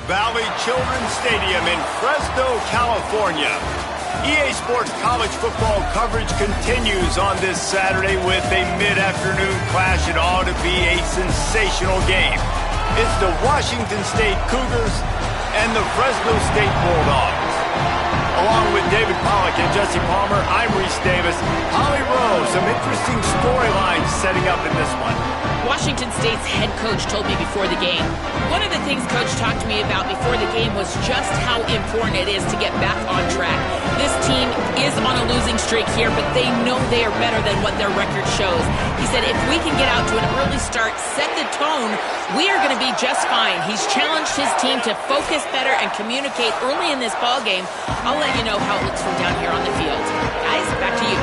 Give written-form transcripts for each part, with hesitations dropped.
Valley Children's Stadium in Fresno, California. EA Sports college football coverage continues on this Saturday with a mid-afternoon clash. It ought to be a sensational game. It's the Washington State Cougars and the Fresno State Bulldogs. Along with David Pollack and Jesse Palmer, I'm Reese Davis. Holly Rowe, some interesting storylines setting up in this one. Washington State's head coach told me before the game, one of the things Coach talked to me about before the game was just how important it is to get back on track. This team is on a losing streak here, but they know they are better than what their record shows. He said if we can get out to an early start, set the tone, we are going to be just fine. He's challenged his team to focus better and communicate early in this ball game. I'll let you know how it looks from down here on the field. Guys, back to you.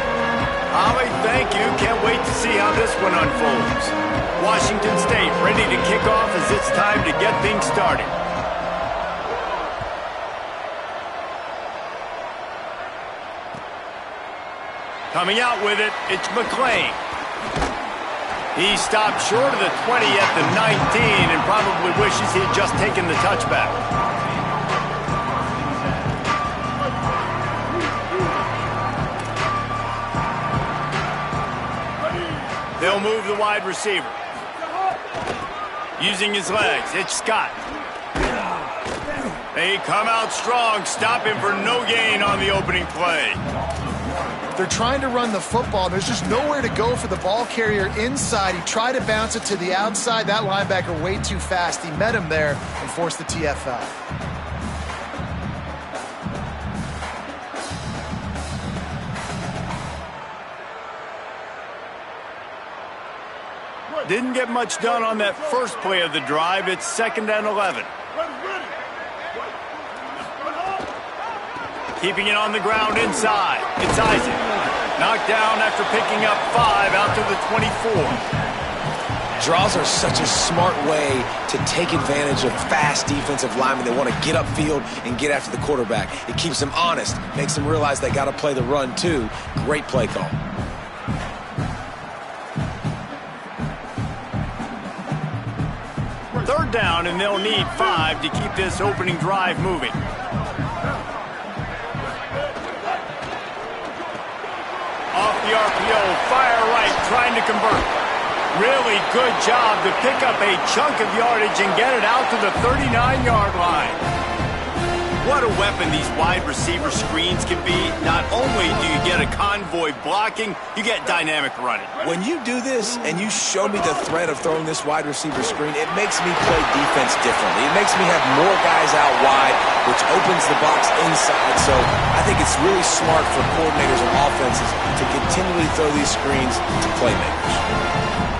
Holly, thank you. Can't wait to see how this one unfolds. Washington State ready to kick off as it's time to get things started. Coming out with it, it's McClain. He stopped short of the 20 at the 19 and probably wishes he'd just taken the touchback. They'll move the wide receiver. Using his legs, it's Scott. They come out strong, stop him for no gain on the opening play. They're trying to run the football. There's just nowhere to go for the ball carrier inside. He tried to bounce it to the outside. That linebacker way too fast. He met him there and forced the TFL. Didn't get much done on that first play of the drive. It's 2nd and 11. Keeping it on the ground inside. It's Isaac. Knocked down after picking up 5 out to the 24. Draws are such a smart way to take advantage of fast defensive linemen. They want to get upfield and get after the quarterback. It keeps them honest, makes them realize they got to play the run too. Great play call. Third down, and they'll need 5 to keep this opening drive moving. Off the RPO, fire right, trying to convert. Really good job to pick up a chunk of yardage and get it out to the 39-yard line. What a weapon these wide receiver screens can be. Not only do you get a convoy blocking, you get dynamic running. When you do this and you show me the threat of throwing this wide receiver screen, it makes me play defense differently. It makes me have more guys out wide, which opens the box inside. So I think it's really smart for coordinators and offenses to continually throw these screens to playmakers.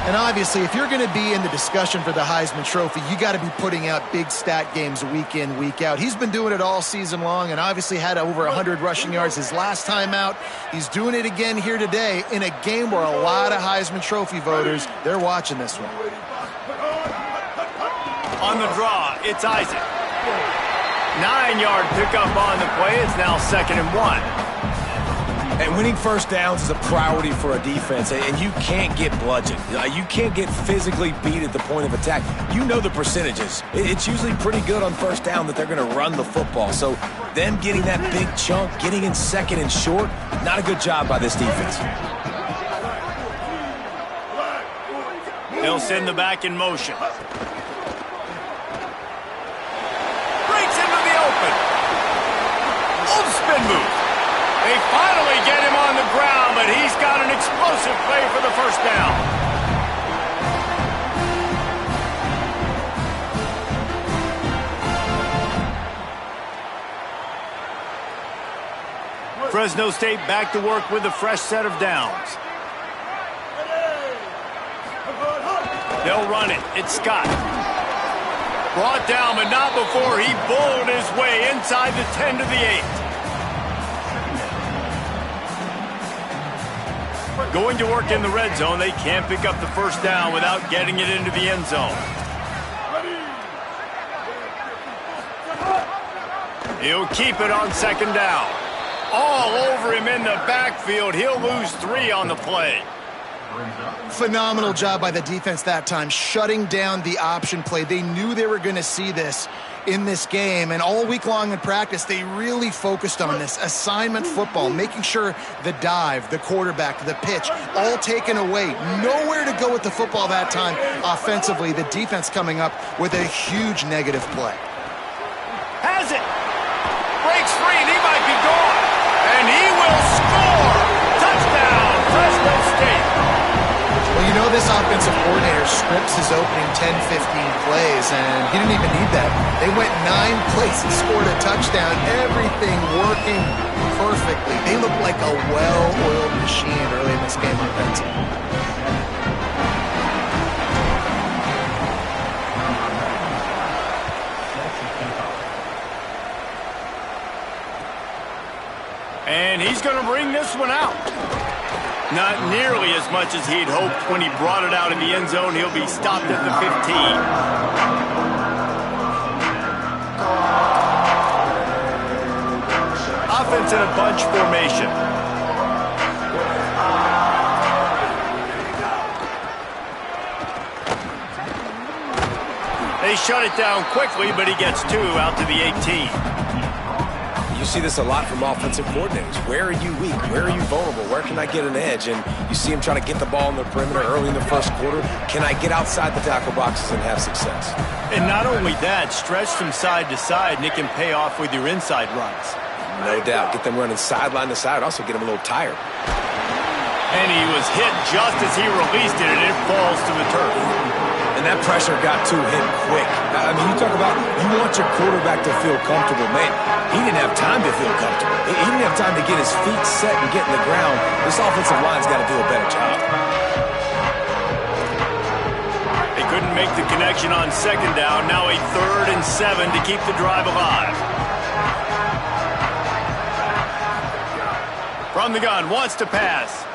And obviously, if you're going to be in the discussion for the Heisman Trophy, you got to be putting out big stat games week in, week out. He's been doing it all season long and obviously had over 100 rushing yards his last time out. He's doing it again here today in a game where a lot of Heisman Trophy voters, they're watching this one. On the draw, it's Isaac. 9-yard pickup on the play. It's now 2nd and 1. And winning first downs is a priority for a defense, and you can't get bludgeoned. You can't get physically beat at the point of attack. You know the percentages. It's usually pretty good on first down that they're going to run the football. So them getting that big chunk, getting in 2nd and short, not a good job by this defense. They'll send the back in motion. Breaks into the open. Old spin move. They finally get him on the ground, but he's got an explosive play for the first down. Fresno State back to work with a fresh set of downs. They'll run it. It's Scott. Brought down, but not before he bowled his way inside the 10 to the 8. Going to work in the red zone, they can't pick up the first down without getting it into the end zone. He'll keep it on 2nd down. All over him in the backfield. He'll lose 3 on the play. Phenomenal job by the defense that time, shutting down the option play. They knew they were going to see this in this game, and all week long in practice, they really focused on this assignment football, making sure the dive, the quarterback, the pitch, all taken away. Nowhere to go with the football that time offensively. The defense coming up with a huge negative play. Has it. Breaks free, and he might be gone. And he will score. Touchdown, Fresno State. Well, you know this offensive coordinator scripts his opening 10, 15 plays, and he didn't even need that. They went 9 plays and scored a touchdown. Everything working perfectly. They look like a well-oiled machine early in this game offensively. And he's going to bring this one out. Not nearly as much as he'd hoped when he brought it out in the end zone. He'll be stopped at the 15. Offense in a bunch formation. They shut it down quickly, but he gets 2 out to the 18. You see this a lot from offensive coordinators. Where are you weak? Where are you vulnerable? Where can I get an edge? And you see him trying to get the ball in the perimeter early in the first quarter. Can I get outside the tackle boxes and have success? And not only that, stretch them side to side, and it can pay off with your inside runs. No doubt. Get them running sideline to side. Also get them a little tired. And he was hit just as he released it, and it falls to the turf. And that pressure got to him quick. I mean, you talk about you want your quarterback to feel comfortable. Man, he didn't have time to feel comfortable. He didn't have time to get his feet set and get in the ground. This offensive line's got to do a better job. They couldn't make the connection on second down. Now a 3rd and 7 to keep the drive alive. From the gun, wants to pass.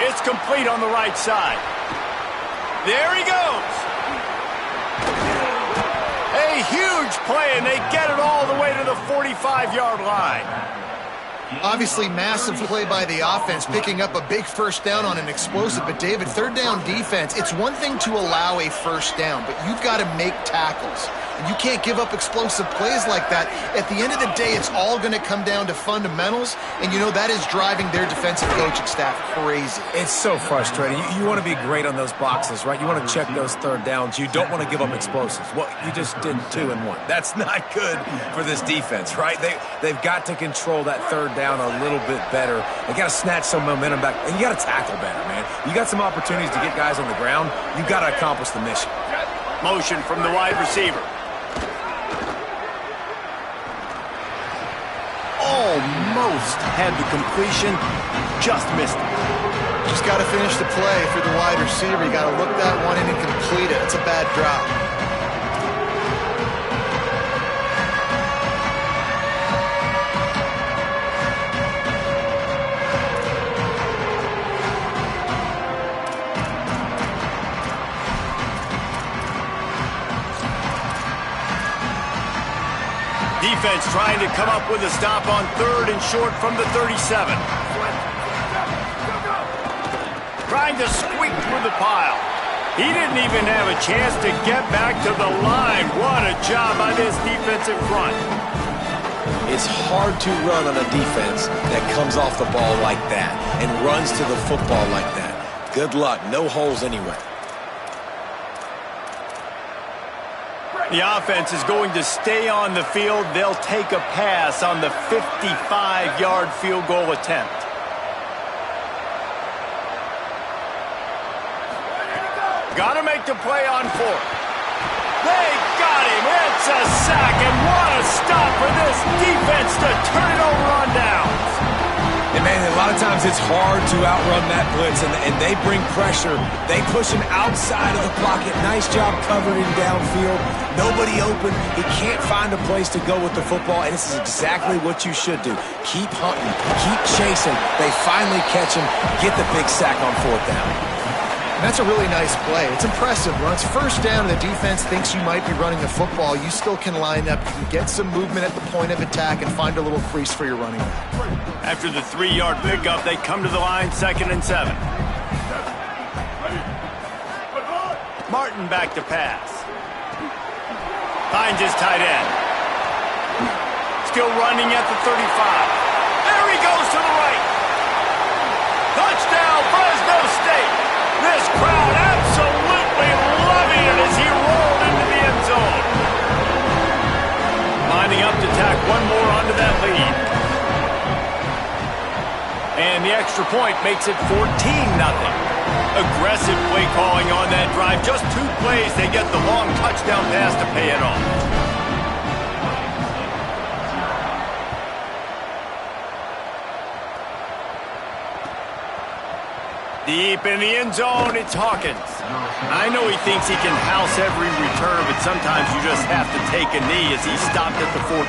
It's complete on the right side. There he goes. A huge play, and they get it all the way to the 45-yard line. Obviously, massive play by the offense, picking up a big first down on an explosive. But, David, third down defense, it's one thing to allow a first down, but you've got to make tackles. And you can't give up explosive plays like that. At the end of the day, it's all going to come down to fundamentals, and, you know, that is driving their defensive coaching staff crazy. It's so frustrating. You want to be great on those boxes, right? You want to check those third downs. You don't want to give up explosives. Well, you just did 2 and 1. That's not good for this defense, right? They've got to control that third down a little bit better. They got to snatch some momentum back, and you got to tackle better, man. You got some opportunities to get guys on the ground. You got to accomplish the mission. Motion from the wide receiver. Almost had the completion, just missed it. Just got to finish the play for the wide receiver. You got to look that one in and complete it. It's a bad drop. Defense trying to come up with a stop on 3rd and short from the 37. Trying to squeak through the pile. He didn't even have a chance to get back to the line. What a job by this defensive front. It's hard to run on a defense that comes off the ball like that and runs to the football like that. Good luck. No holes anyway. The offense is going to stay on the field. They'll take a pass on the 55-yard field goal attempt. Got to make the play on 4th. They got him. It's a sack, and what a stop for this defense to turn it over on downs. And, man, a lot of times it's hard to outrun that blitz, and they bring pressure. They push him outside of the pocket. Nice job covering downfield. Nobody open. He can't find a place to go with the football, and this is exactly what you should do. Keep hunting. Keep chasing. They finally catch him. Get the big sack on 4th down. And that's a really nice play. It's impressive. When it's first down and the defense thinks you might be running the football, you still can line up. You can get some movement at the point of attack and find a little crease for your running back. After the 3-yard pickup, they come to the line 2nd and 7. Martin back to pass. Finds his tight end. Still running at the 35. There he goes to the right. Touchdown, Fresno State. This crowd absolutely loving it as he rolled into the end zone. Lining up to tack one more onto that lead. And the extra point makes it 14-0. Aggressive play calling on that drive. Just 2 plays, they get the long touchdown pass to pay it off. Deep in the end zone, it's Hawkins. I know he thinks he can house every return, but sometimes you just have to take a knee as he stopped at the 14.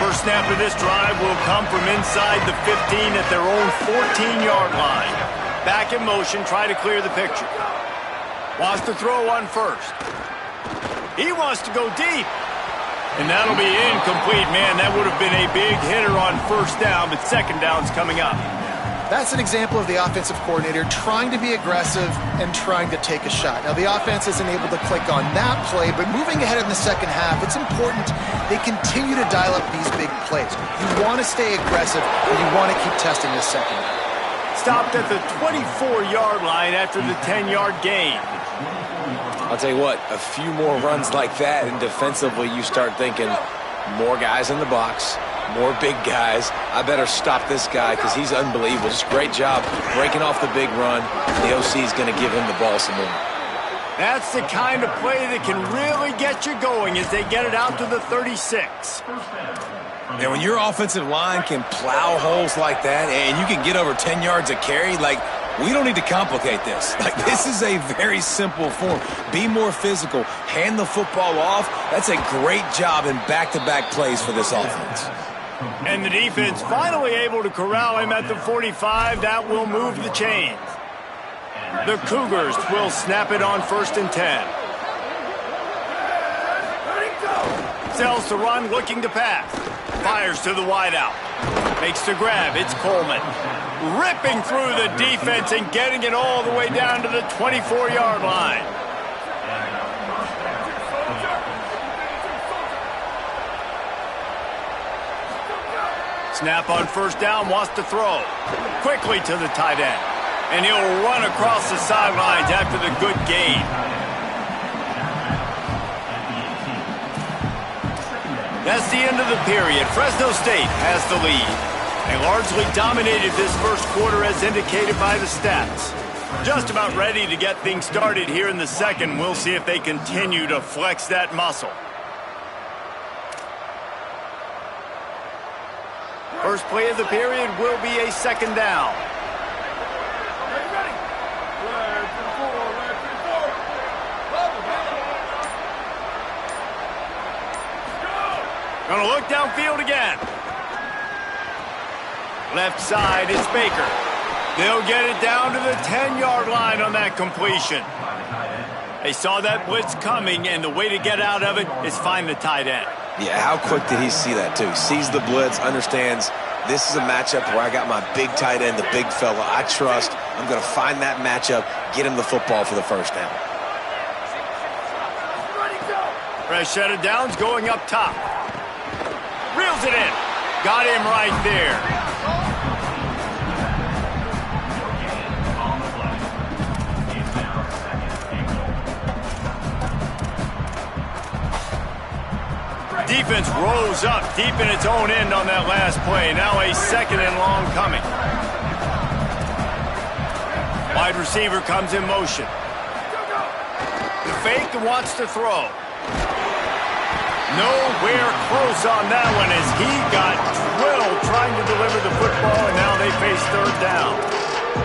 First snap of this drive will come from inside the 15 at their own 14-yard line. Back in motion, try to clear the picture. Wants to throw on first. He wants to go deep. And that'll be incomplete. Man, that would have been a big hitter on first down, but second down's coming up. That's an example of the offensive coordinator trying to be aggressive and trying to take a shot. Now, the offense isn't able to click on that play, but moving ahead in the second half, it's important they continue to dial up these big plays. You want to stay aggressive, and you want to keep testing this second half. Stopped at the 24-yard line after the 10-yard gain. I'll tell you what, a few more runs like that, and defensively you start thinking more guys in the box, more big guys. I better stop this guy because he's unbelievable. Just great job breaking off the big run. The OC is going to give him the ball some more. That's the kind of play that can really get you going as they get it out to the 36. And when your offensive line can plow holes like that and you can get over 10 yards a carry, like, we don't need to complicate this. Like, this is a very simple form. Be more physical. Hand the football off. That's a great job in back-to-back plays for this offense. And the defense finally able to corral him at the 45. That will move the chains. The Cougars will snap it on 1st and 10. Sells to run, looking to pass. Fires to the wideout. Makes the grab. It's Coleman. Ripping through the defense and getting it all the way down to the 24-yard line. Snap on first down, wants to throw. Quickly to the tight end. And he'll run across the sidelines after the good gain. That's the end of the period. Fresno State has the lead. They largely dominated this first quarter as indicated by the stats. Just about ready to get things started here in the second. We'll see if they continue to flex that muscle. First play of the period will be a second down. Gonna look downfield again. Left side, it's Baker. They'll get it down to the 10-yard line on that completion. They saw that blitz coming, and the way to get out of it is find the tight end. Yeah, how quick did he see that, too? Sees the blitz, understands this is a matchup where I got my big tight end, the big fella I trust. I'm going to find that matchup, get him the football for the first down. Fresh set of downs going up top. Reels it in. Got him right there. Defense rose up deep in its own end on that last play. Now a second and long coming. Wide receiver comes in motion. The fake wants to throw. Nowhere close on that one as he got drilled trying to deliver the football, and now they face third down.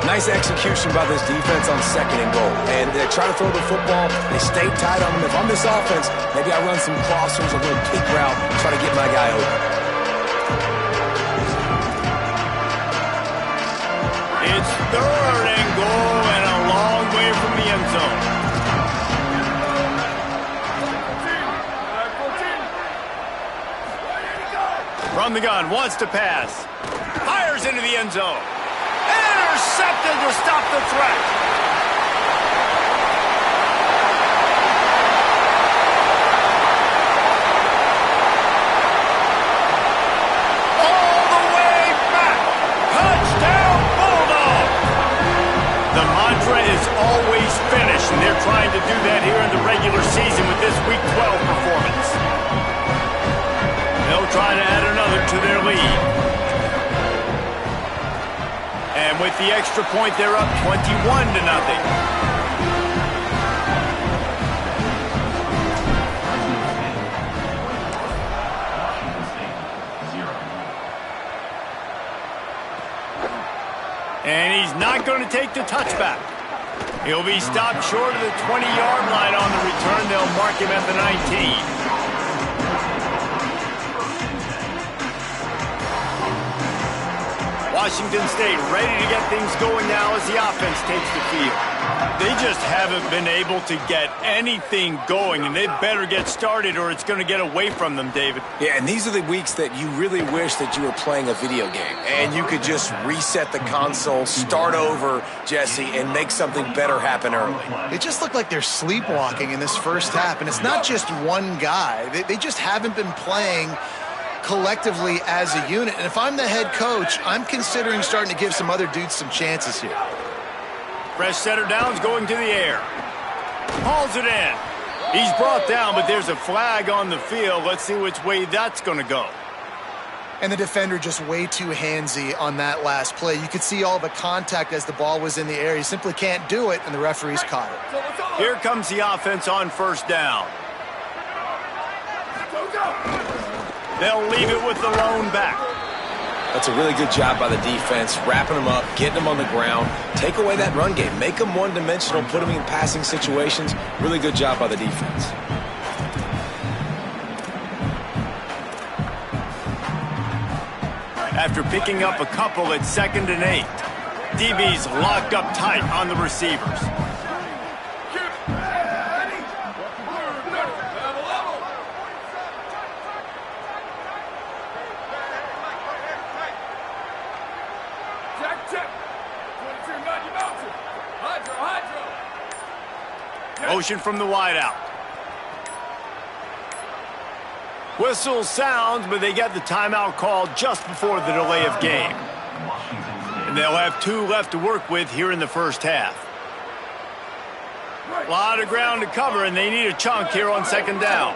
Nice execution by this defense on second and goal. And they try to throw the football. They stay tight on them. If I'm this offense, maybe I run some crossers, a little peek route, try to get my guy open. It's third and goal and a long way from the end zone. From the gun, wants to pass. Fires into the end zone. intercepted to stop the threat. All the way back. Touchdown, Bulldog. The mantra is always finish, and they're trying to do that here in the regular season with this Week 12 performance. They'll try to add another to their lead. And with the extra point, they're up 21-0. And he's not going to take the touchback. He'll be stopped short of the 20-yard line on the return. They'll mark him at the 19. Washington State ready to get things going now as the offense takes the field. They just haven't been able to get anything going, and they better get started or it's going to get away from them, David. Yeah, and these are the weeks that you really wish that you were playing a video game and you could just reset the console, start over, Jesse, and make something better happen early. They just look like they're sleepwalking in this first half, and it's not just one guy. They just haven't been playing collectively as a unit. And if I'm the head coach, I'm considering starting to give some other dudes some chances here. Fresh setter downs going to the air. Hauls it in. He's brought down, but there's a flag on the field. Let's see which way that's going to go. And the defender just way too handsy on that last play. You could see all the contact as the ball was in the air. He simply can't do it, and the referee's caught it. Here comes the offense on first down. They'll leave it with the lone back. That's a really good job by the defense, wrapping them up, getting them on the ground, take away that run game, make them one-dimensional, put them in passing situations. Really good job by the defense. After picking up a couple at 2nd and 8, DB's locked up tight on the receivers. Motion from the wideout. Whistle sounds, but they get the timeout called just before the delay of game. And they'll have 2 left to work with here in the first half. A lot of ground to cover, and they need a chunk here on 2nd down.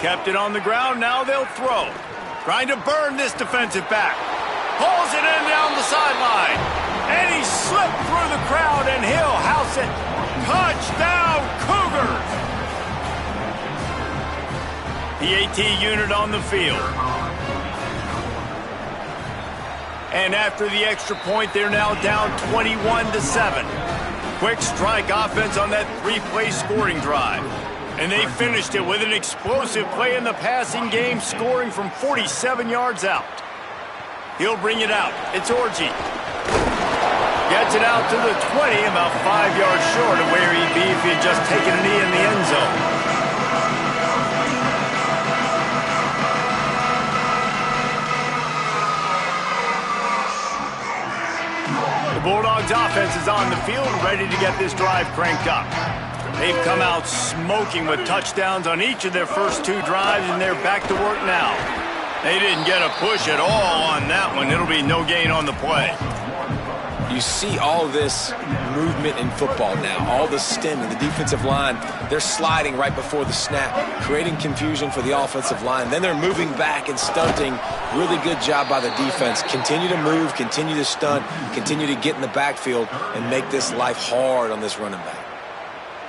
Kept it on the ground, now they'll throw. Trying to burn this defensive back. Pulls it in down the sideline. And he slipped through the crowd, and he'll house it. Touchdown, Cougars! The AT unit on the field. And after the extra point, they're now down 21-7. Quick strike offense on that 3-play scoring drive. And they finished it with an explosive play in the passing game, scoring from 47 yards out. He'll bring it out. It's Orji. Gets it out to the 20, about 5 yards short of where he'd be if he had just taken a knee in the end zone. The Bulldogs offense is on the field, ready to get this drive cranked up. They've come out smoking with touchdowns on each of their first 2 drives, and they're back to work now. They didn't get a push at all on that one. It'll be no gain on the play. You see all this movement in football now, all the stemming, the defensive line, they're sliding right before the snap, creating confusion for the offensive line. Then they're moving back and stunting. Really good job by the defense. Continue to move, continue to stunt, continue to get in the backfield and make this life hard on this running back.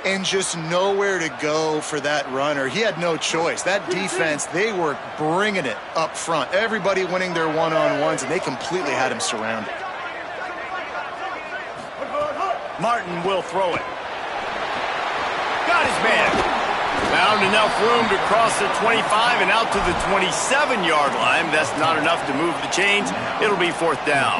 And just nowhere to go for that runner. He had no choice. That defense, they were bringing it up front. Everybody winning their one-on-ones, and they completely had him surrounded. Martin will throw it. Got his man. Found enough room to cross the 25 and out to the 27-yard line. That's not enough to move the chains. It'll be 4th down.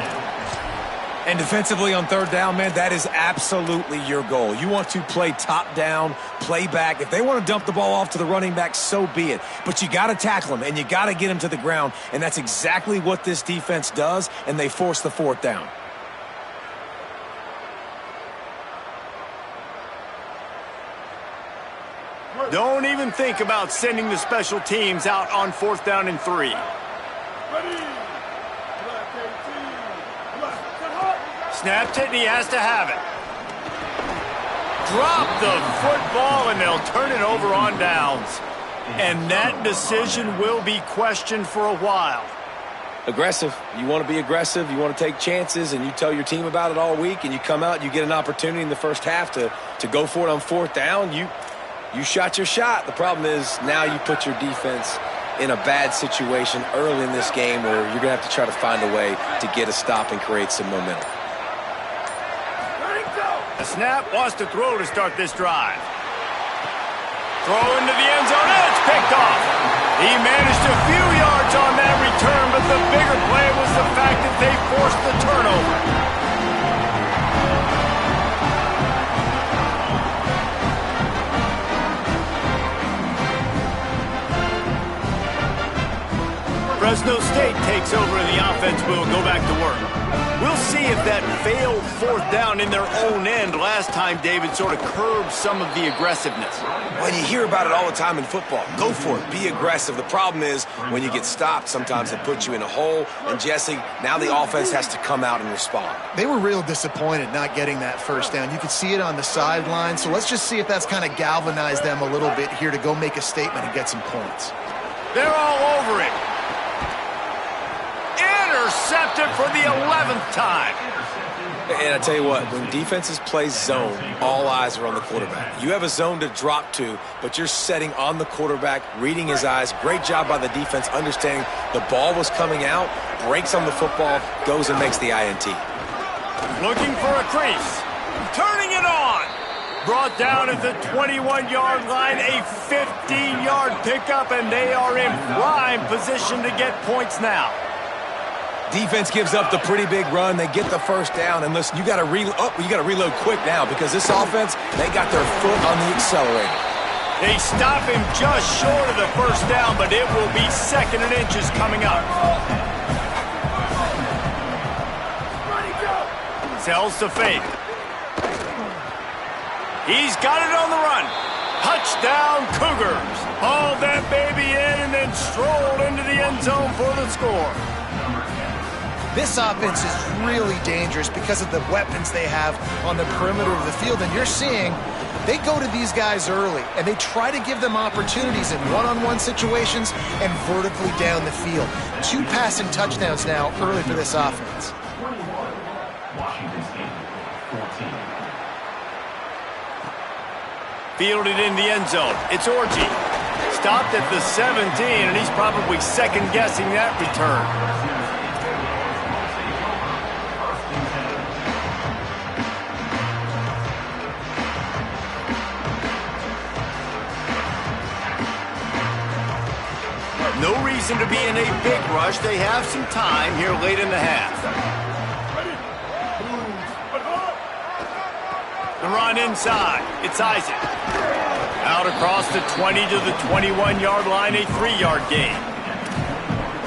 And defensively on third down, man, that is absolutely your goal. You want to play top down, play back. If they want to dump the ball off to the running back, so be it. But you got to tackle them, and you got to get them to the ground. And that's exactly what this defense does, and they force the fourth down. Don't even think about sending the special teams out on 4th down and 3. Snapped it, and he has to have it. Drop the football, and they'll turn it over on downs. And that decision will be questioned for a while. Aggressive. You want to be aggressive. You want to take chances, and you tell your team about it all week, and you come out and you get an opportunity in the first half to go for it on 4th down. You shot your shot. The problem is now you put your defense in a bad situation early in this game where you're going to have to try to find a way to get a stop and create some momentum. The snap wants to throw to start this drive. Throw into the end zone, and it's picked off. He managed a few yards on that return, but the bigger play was the fact that they forced the turnover. Fresno State takes over and the offense will go back to work. We'll see if that failed 4th down in their own end last time, David, sort of curbed some of the aggressiveness. Well, you hear about it all the time in football. Go for it. Be aggressive. The problem is when you get stopped, sometimes it puts you in a hole. And, Jesse, now the offense has to come out and respond. They were real disappointed not getting that 1st down. You could see it on the sideline. So let's just see if that's kind of galvanized them a little bit here to go make a statement and get some points. They're all over it. Intercepted for the 11th time. And I tell you what, when defenses play zone, all eyes are on the quarterback. You have a zone to drop to, but you're setting on the quarterback, reading his eyes. Great job by the defense, understanding the ball was coming out, breaks on the football, goes and makes the INT. Looking for a crease. Turning it on. Brought down at the 21-yard line, a 15-yard pickup, and they are in prime position to get points now. Defense gives up the pretty big run. They get the 1st down, and listen, you got to reload quick now because this offense, they got their foot on the accelerator. They stop him just short of the 1st down, but it will be 2nd and inches coming up. Sells to fake. He's got it on the run. Touchdown, Cougars. Hauled that baby in and then strolled into the end zone for the score. This offense is really dangerous because of the weapons they have on the perimeter of the field. And you're seeing they go to these guys early, and they try to give them opportunities in one-on-one situations and vertically down the field. 2 passing touchdowns now early for this offense. Fielded in the end zone. It's Orji. Stopped at the 17, and he's probably second-guessing that return. No reason to be in a big rush. They have some time here late in the half. The run inside. It's Isaac. Out across the 20 to the 21-yard line, a 3-yard gain.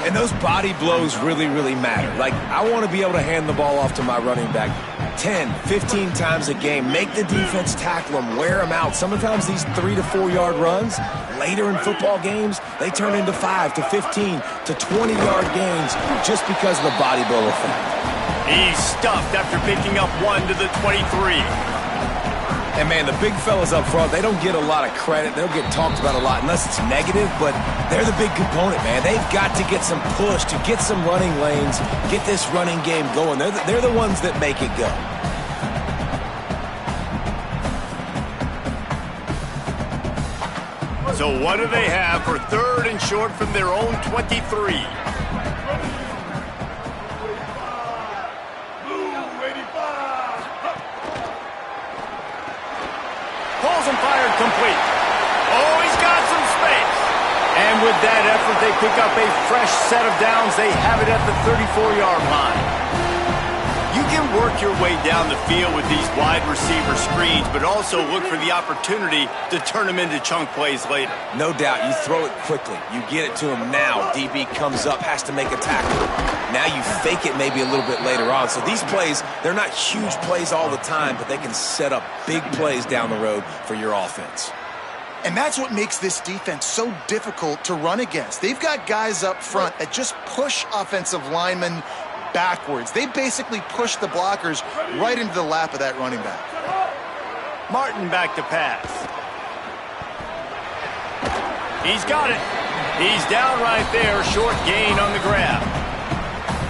And those body blows really, really matter. Like, I want to be able to hand the ball off to my running back 10, 15 times a game. Make the defense tackle them, wear them out. Sometimes these 3 to 4 yard runs, later in football games, they turn into 5 to 15 to 20-yard gains just because of the body blow effect. He's stuffed after picking up 1 to the 23. And, man, the big fellas up front, they don't get a lot of credit. They don't get talked about a lot unless it's negative, but they're the big component, man. They've got to get some push, to get some running lanes, get this running game going. They're the ones that make it go. So what do they have for 3rd and short from their own 23? Pulls and fired complete. Oh, he's got some space. And with that effort, they pick up a fresh set of downs. They have it at the 34-yard line. You give can work your way down the field with these wide receiver screens, but also look for the opportunity to turn them into chunk plays later. No doubt. You throw it quickly. You get it to him now. DB comes up, has to make a tackle. Now you fake it maybe a little bit later on. So these plays, they're not huge plays all the time, but they can set up big plays down the road for your offense. And that's what makes this defense so difficult to run against. They've got guys up front that just push offensive linemen backwards. They basically push the blockers right into the lap of that running back. Martin back to pass. He's got it. He's down right there, short gain on the grab.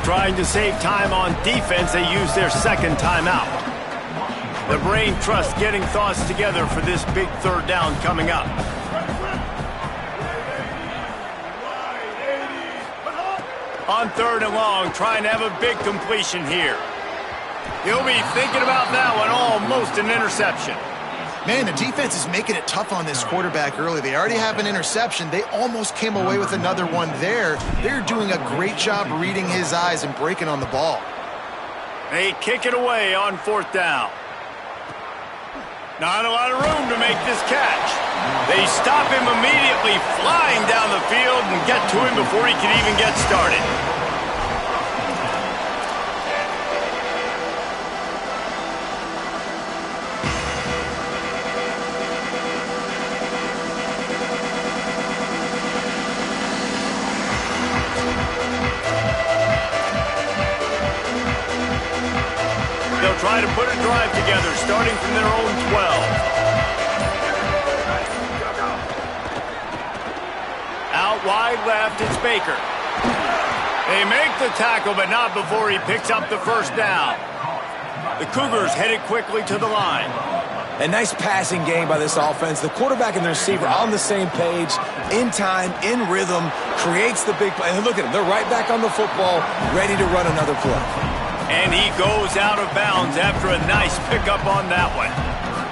Trying to save time on defense, they use their second timeout. The brain trust getting thoughts together for this big third down coming up. On 3rd and long, trying to have a big completion here. He'll be thinking about that one, almost an interception. Man, the defense is making it tough on this quarterback early. They already have an interception. They almost came away with another one there. They're doing a great job reading his eyes and breaking on the ball. They kick it away on 4th down. Not a lot of room to make this catch. They stop him immediately, flying down the field and get to him before he can even get started. They'll try to put a drive together, starting from their own 12. Out wide left, it's Baker. They make the tackle, but not before he picks up the first down. The Cougars headed quickly to the line. A nice passing game by this offense. The quarterback and the receiver on the same page, in time, in rhythm, creates the big play. And look at them. They're right back on the football, ready to run another play. And he goes out of bounds after a nice pickup on that one.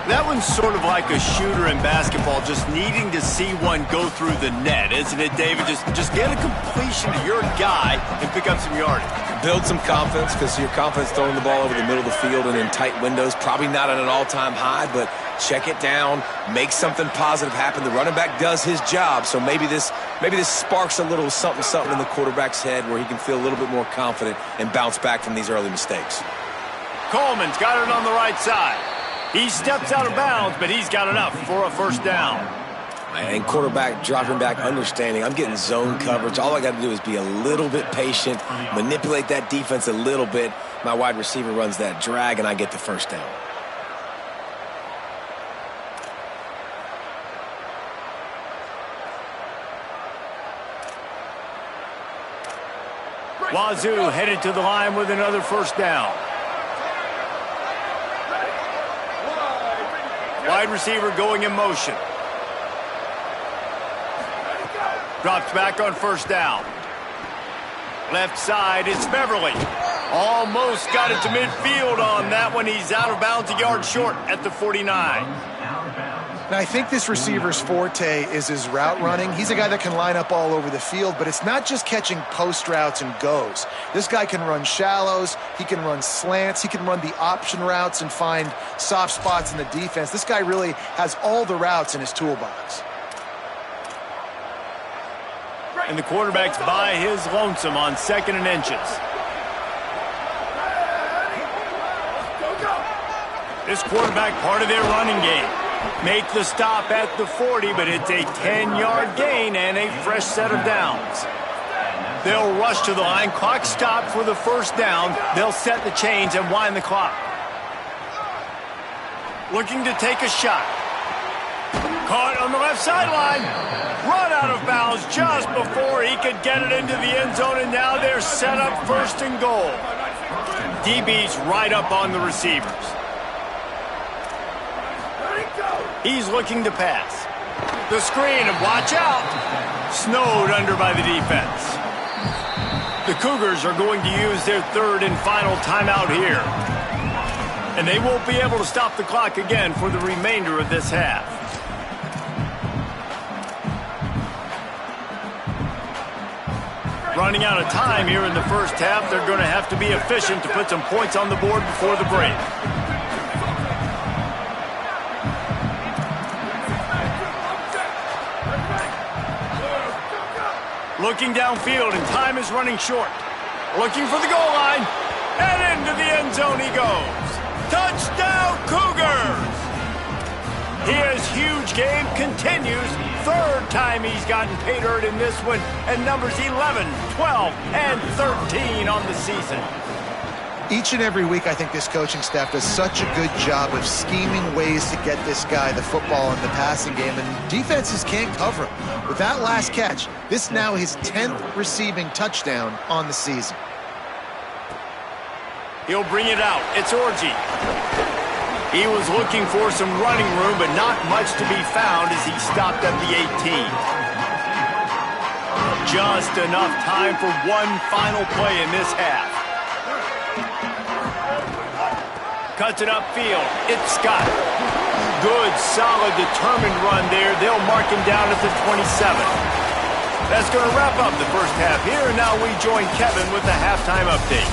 That one's sort of like a shooter in basketball, just needing to see one go through the net, isn't it, David? Just get a completion to your guy and pick up some yardage. Build some confidence, because your confidence throwing the ball over the middle of the field and in tight windows, probably not at an all-time high, but check it down, make something positive happen. The running back does his job, so maybe this sparks a little something in the quarterback's head where he can feel a little bit more confident and bounce back from these early mistakes. Coleman's got it on the right side. He steps out of bounds, but he's got enough for a first down. And quarterback dropping back, understanding I'm getting zone coverage. All I got to do is be a little bit patient, manipulate that defense a little bit. My wide receiver runs that drag, and I get the first down. Wazoo headed to the line with another first down. Wide receiver going in motion. Drops back on first down. Left side, it's Beverly. Almost got it to midfield on that one. He's out of bounds, a yard short at the 49. Now, I think this receiver's forte is his route running. He's a guy that can line up all over the field, but it's not just catching post routes and goes. This guy can run shallows, he can run slants, he can run the option routes and find soft spots in the defense. This guy really has all the routes in his toolbox. And the quarterback's by his lonesome on 2nd and inches. This quarterback part of their running game. Make the stop at the 40, but it's a 10-yard gain and a fresh set of downs. They'll rush to the line. Clock stopped for the first down. They'll set the chains and wind the clock. Looking to take a shot. Caught on the left sideline. Run out of bounds just before he could get it into the end zone, and now they're set up 1st and goal. DB's right up on the receivers. He's looking to pass. The screen, and watch out. Snowed under by the defense. The Cougars are going to use their 3rd and final timeout here. And they won't be able to stop the clock again for the remainder of this half. Running out of time here in the first half. They're going to have to be efficient to put some points on the board before the break. Looking downfield, and time is running short. Looking for the goal line, and into the end zone he goes. Touchdown, Cougars! His huge game continues. Third time he's gotten pay dirt in this one, and numbers 11, 12, and 13 on the season. Each and every week, I think this coaching staff does such a good job of scheming ways to get this guy the football in the passing game, and defenses can't cover him. With that last catch, this now his 10th receiving touchdown on the season. He'll bring it out. It's Orji. He was looking for some running room, but not much to be found as he stopped at the 18. Just enough time for one final play in this half. Cuts it upfield. It's Scott. Good, solid, determined run there. They'll mark him down at the 27. That's going to wrap up the first half here, and now we join Kevin with the halftime update.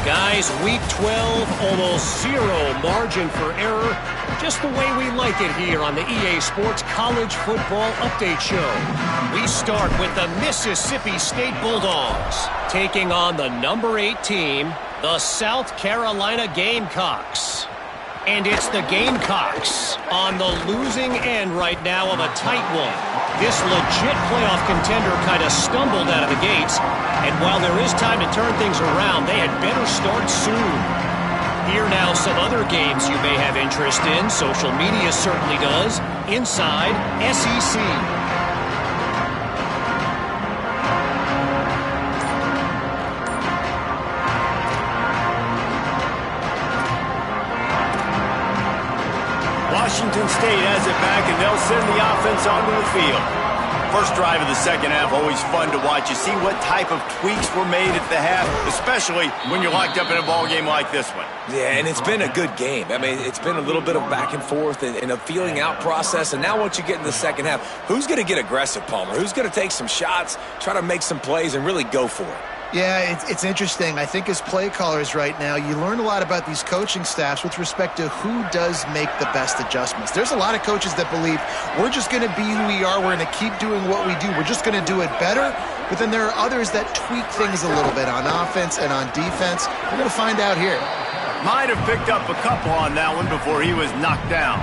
Guys, week 12, almost zero margin for error. Just the way we like it here on the EA Sports College Football Update Show. We start with the Mississippi State Bulldogs, taking on the number 8 team, the South Carolina Gamecocks. And it's the Gamecocks on the losing end right now of a tight one. This legit playoff contender kind of stumbled out of the gates, and while there is time to turn things around, they had better start soon. Here now some other games you may have interest in. Social media certainly does. Inside SEC. Washington State has it back, and they'll send the offense onto the field. First drive of the second half, always fun to watch. You see what type of tweaks were made at the half, especially when you're locked up in a ball game like this one. Yeah, and it's been a good game. I mean, it's been a little bit of back and forth and a feeling out process. And now once you get in the second half, who's going to get aggressive, Palmer? Who's going to take some shots, try to make some plays, and really go for it? Yeah, it's interesting. I think as play callers right now, you learn a lot about these coaching staffs with respect to who does make the best adjustments. There's a lot of coaches that believe we're just going to be who we are. We're going to keep doing what we do. We're just going to do it better. But then there are others that tweak things a little bit on offense and on defense. We're going to find out here. Might have picked up a couple on that one before he was knocked down.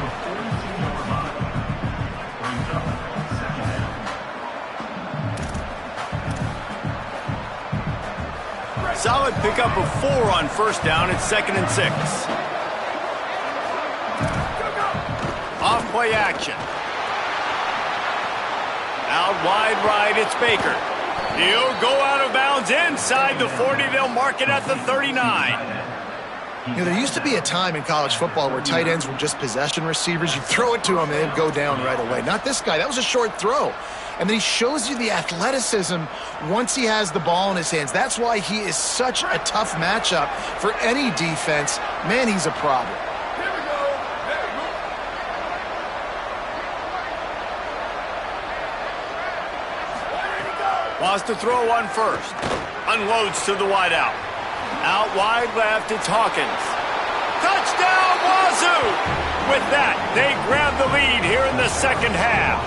Solid pickup of 4 on first down. It's 2nd and 6. Off play action. Out wide right, it's Baker. He'll go out of bounds inside the 40. They'll mark it at the 39. You know, there used to be a time in college football where tight ends were just possession receivers. You throw it to them and they'd go down right away. Not this guy. That was a short throw. And then he shows you the athleticism once he has the ball in his hands. That's why he is such a tough matchup for any defense. Man, he's a problem. Wants to throw on first. Unloads to the wideout. Out wide left, it's Hawkins. Touchdown, Wazoo! With that, they grab the lead here in the second half.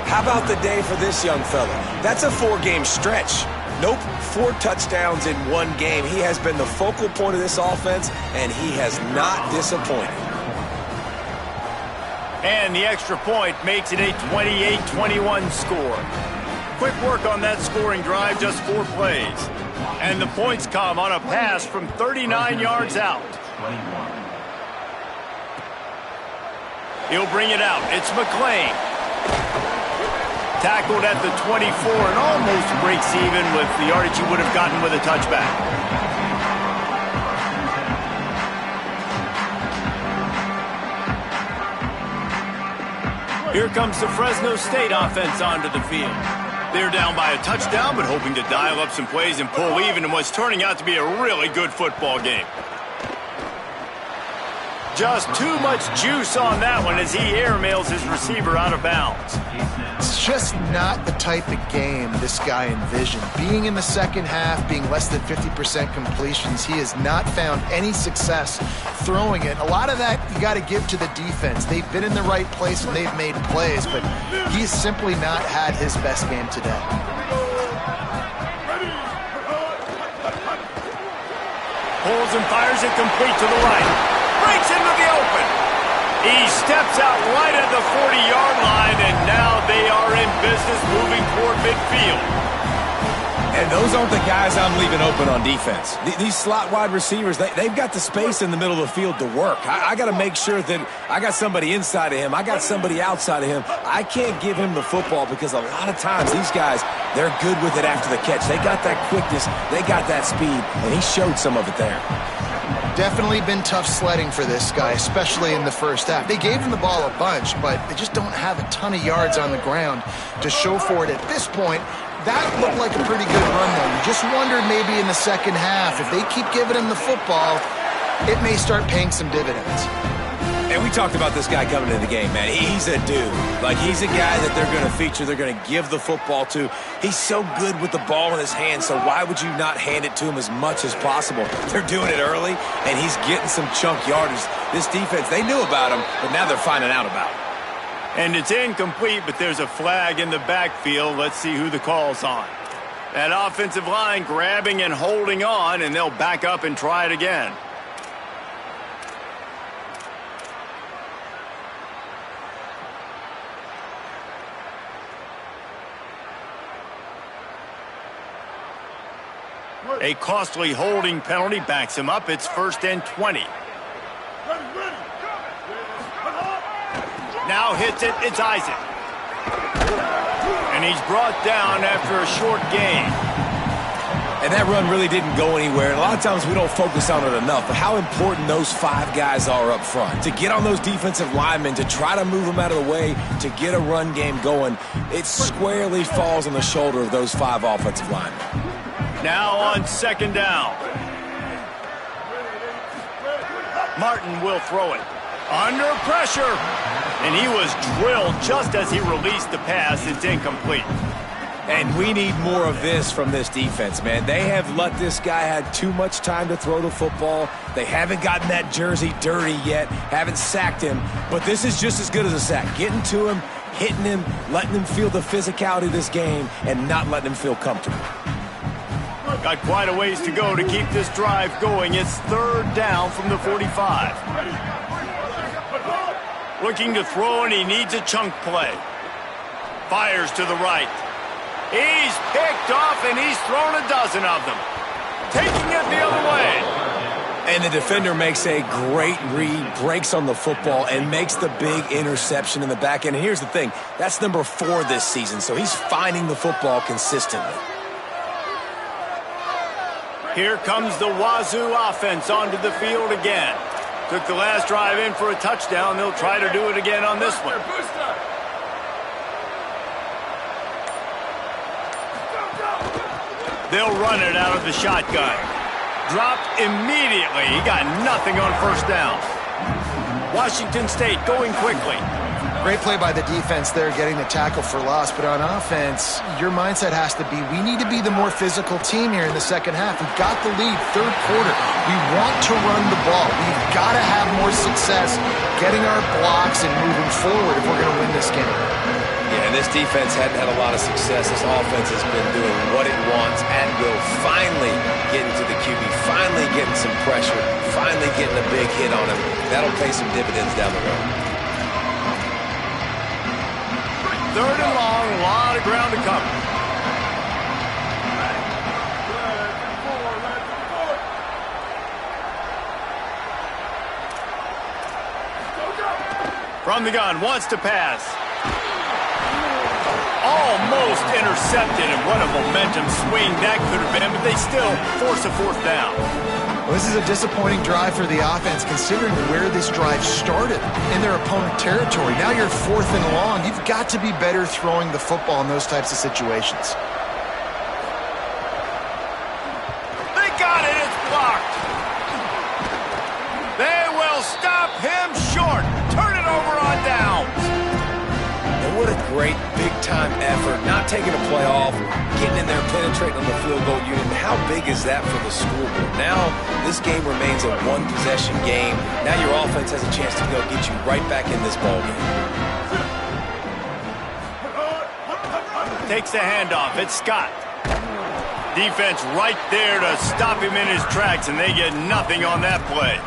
How about the day for this young fella? That's a 4-game stretch. Nope, 4 touchdowns in 1 game. He has been the focal point of this offense, and he has not disappointed. And the extra point makes it a 28-21 score. Quick work on that scoring drive, just 4 plays. And the points come on a pass from 39 yards out. He'll bring it out. It's McClain. Tackled at the 24 and almost breaks even with the yardage he would have gotten with a touchback. Here comes the Fresno State offense onto the field. They're down by a touchdown, but hoping to dial up some plays and pull even in what's turning out to be a really good football game. just too much juice on that one as he airmails his receiver out of bounds. It's just not the type of game this guy envisioned. Being in the second half, being less than 50% completions, he has not found any success throwing it. A lot of that you got to give to the defense. They've been in the right place and they've made plays, but he's simply not had his best game today. Pulls and fires it complete to the right. Breaks into the open. He steps out right at the 40-yard line, and now they are in business moving toward midfield. And those aren't the guys I'm leaving open on defense. These slot wide receivers, they've got the space in the middle of the field to work. I got to make sure that I got somebody inside of him. I got somebody outside of him. I can't give him the football because a lot of times these guys, they're good with it after the catch. They got that quickness. They got that speed, and he showed some of it there. Definitely been tough sledding for this guy, especially in the first half. They gave him the ball a bunch, but they just don't have a ton of yards on the ground to show for it at this point. That looked like a pretty good run, though. You just wondered maybe in the second half, if they keep giving him the football, it may start paying some dividends. And we talked about this guy coming into the game, man. He's a dude. Like, he's a guy that they're going to feature, they're going to give the football to. He's so good with the ball in his hand, so why would you not hand it to him as much as possible? They're doing it early, and he's getting some chunk yardage. This defense, they knew about him, but now they're finding out about him. And it's incomplete, but there's a flag in the backfield. Let's see who the call's on. That offensive line grabbing and holding on, and they'll back up and try it again. A costly holding penalty backs him up. It's 1st and 20. Now hits it. It's Isaac. And he's brought down after a short gain. And that run really didn't go anywhere. And a lot of times we don't focus on it enough, but how important those 5 guys are up front. To get on those defensive linemen, to try to move them out of the way, to get a run game going, it squarely falls on the shoulder of those 5 offensive linemen. Now on 2nd down. Martin will throw it. Under pressure. And he was drilled just as he released the pass. It's incomplete. And we need more of this from this defense, man. They have let this guy have too much time to throw the football. They haven't gotten that jersey dirty yet, haven't sacked him. But this is just as good as a sack. Getting to him, hitting him, letting him feel the physicality of this game, and not letting him feel comfortable. Got quite a ways to go to keep this drive going. It's 3rd down from the 45. Looking to throw, and he needs a chunk play. Fires to the right. He's picked off, and he's thrown a dozen of them. Taking it the other way. And the defender makes a great read, breaks on the football, and makes the big interception in the back end. And here's the thing. That's number 4 this season, so he's finding the football consistently. Here comes the Wazoo offense onto the field again. Took the last drive in for a touchdown. They'll try to do it again on this one. They'll run it out of the shotgun. Dropped immediately. He got nothing on 1st down. Washington State going quickly. Great play by the defense there, getting the tackle for loss. But on offense, your mindset has to be, we need to be the more physical team here in the second half. We've got the lead, 3rd quarter. We want to run the ball. We've got to have more success getting our blocks and moving forward if we're going to win this game. Yeah, and this defense hadn't had a lot of success. This offense has been doing what it wants and will finally get into the QB, finally getting some pressure, finally getting a big hit on him. That'll pay some dividends down the road. 3rd and long, a lot of ground to cover. From the gun, wants to pass. Almost intercepted, and what a momentum swing that could have been, but they still force a 4th down. Well, this is a disappointing drive for the offense, considering where this drive started in their opponent territory. Now you're 4th and long. You've got to be better throwing the football in those types of situations. They got it. It's blocked. They will stop him. great big-time effort, not taking a play off, getting in there, penetrating on the field goal unit. And how big is that for the scoreboard? Now this game remains a one-possession game. Now your offense has a chance to go get you right back in this ball game. Takes the handoff. It's Scott. Defense right there to stop him in his tracks, and they get nothing on that play.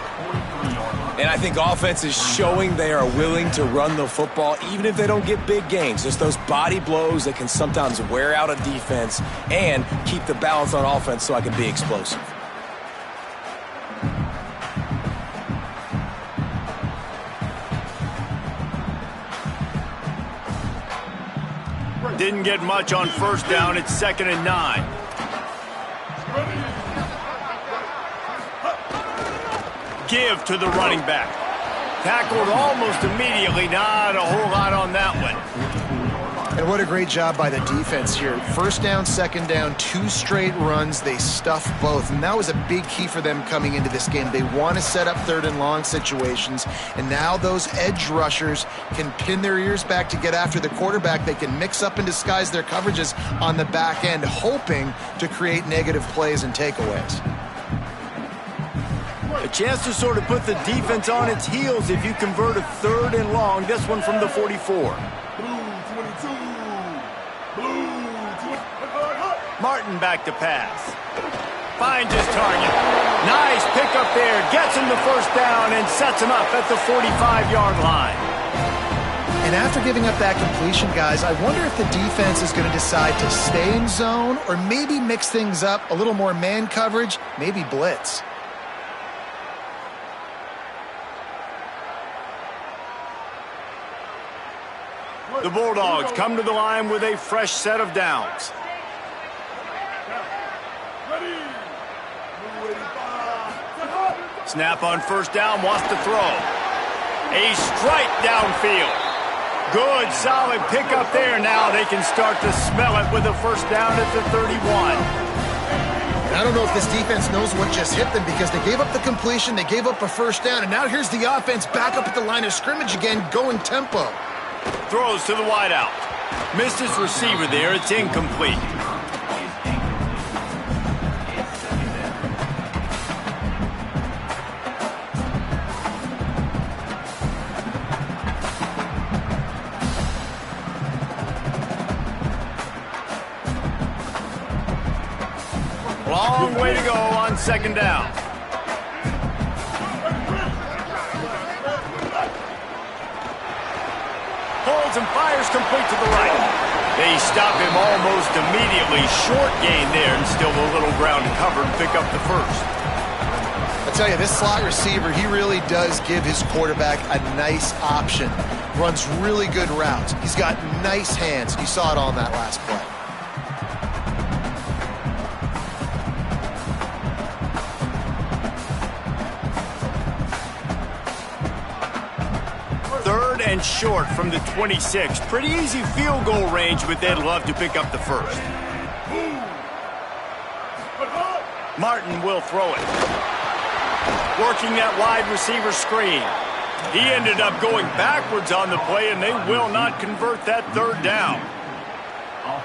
And I think offense is showing they are willing to run the football, even if they don't get big gains. Just those body blows that can sometimes wear out a defense and keep the balance on offense so I can be explosive. Didn't get much on first down. It's 2nd and 9. Give to the running back. Tackled almost immediately. Not a whole lot on that one. And what a great job by the defense here. First down, second down, 2 straight runs. They stuffed both, and that was a big key for them coming into this game. They want to set up 3rd and long situations, and now those edge rushers can pin their ears back to get after the quarterback. They can mix up and disguise their coverages on the back end, hoping to create negative plays and takeaways. A chance to sort of put the defense on its heels if you convert a 3rd and long. This one from the 44. Martin back to pass. Finds his target. Nice pickup there. Gets him the first down and sets him up at the 45-yard line. And after giving up that completion, guys, I wonder if the defense is going to decide to stay in zone or maybe mix things up, a little more man coverage, maybe blitz. The Bulldogs come to the line with a fresh set of downs. Snap on first down, wants to throw. A strike downfield. Good, solid pickup there. Now they can start to smell it with a first down at the 31. I don't know if this defense knows what just hit them because they gave up the completion, they gave up a first down, and now here's the offense back up at the line of scrimmage again, going tempo. Throws to the wideout. Missed his receiver there. It's incomplete. Long way to go on 2nd down. Holds and fires complete to the right. They stop him almost immediately. Short gain there and still a little ground covered to pick up the first. I tell you, this slot receiver, he really does give his quarterback a nice option. Runs really good routes. He's got nice hands. You saw it on that last play. And short from the 26. Pretty easy field goal range, but they'd love to pick up the first. Martin will throw it. Working that wide receiver screen. He ended up going backwards on the play, and they will not convert that 3rd down.